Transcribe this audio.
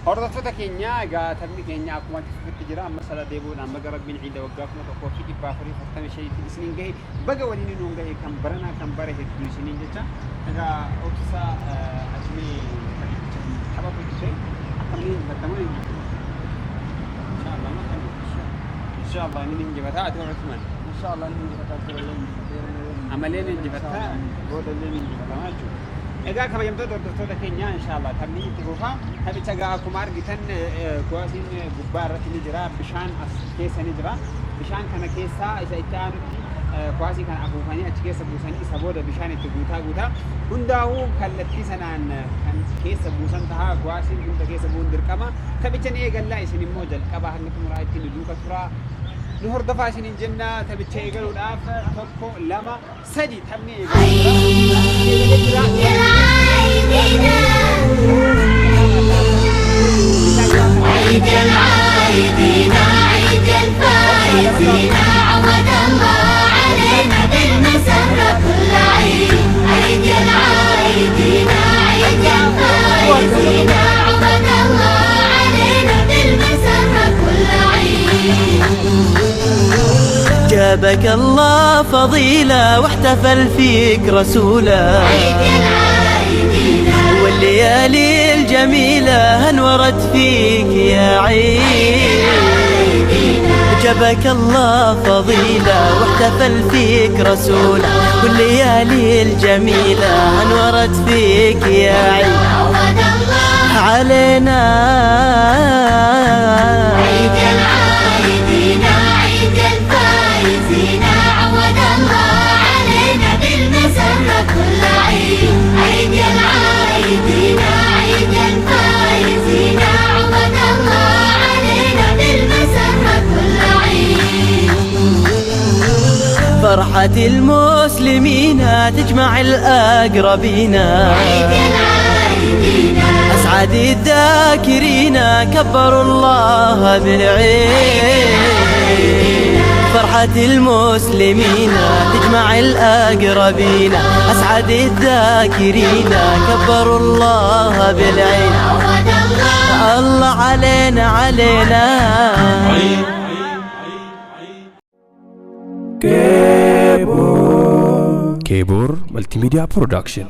هردتوتا كينيا تبني كينيا أكما تفكت جرا مثلا ديبون عم بقرب من عيد وقافنا تقوى في إبافري فتم شيء سنين جاي بقى ولين إنه جاي كم برنا كم بره هيك سنين جتا إذا أوتسا أجمي حبا بيجي أكملين بتمرين إن شاء الله ما كان إن شاء الله نيجي بتاع تقول عثمان إن شاء الله نيجي بتاع عملين نيجي بتاع بود اللي نيجي بتاع ما تشوف إذا كم يوم تدور كينيا إن شاء الله تبني تروحا تبي تجا كمار جتن كواسين غبارة نجرا بشان كيس نجرا بشان كنا كيسا إذا إتان كواسي كان أبو فاني أشكيس بوساني سبودا بشان تجوتا هنداو كلتي سنان كان كيس بوسان تها كواسين هندا كيس بوندر كما تبي تني قال لا يسني موجل كبا هنك مرايت ندوك سرا نهر دفع سنين جنة تبي تيجي وداف تبكو لما سجي تبني عيد العايدين عيد الفايزين عود الله علينا بالمسرة كل عيد عيد العايدين عيد الفايزين عود الله علينا بالمسرة كل عيد جابك الله فضيلة واحتفل فيك رسوله عيد العايدين والليالي الجميلة انورت فيك يا عيد جابك الله فضيلة واحتفل فيك رسوله والليالي الجميلة انورت فيك يا عيد عود الله علينا عيد العايدين عيد الفايزين عود الله علينا بالمسرة كل عيد عيد العايدين عيد الفايزين عود الله علينا بالمسرة كل عيد فرحة المسلمين تجمع الأقربين عيد العايدين أسعد الذاكرين كبروا الله بالعيد فرحة المسلمين تجمع الأقربين أسعد الذاكرين كبروا الله بالعيد عود الله الله علينا علينا كيبور ملتي ميديا برودكشن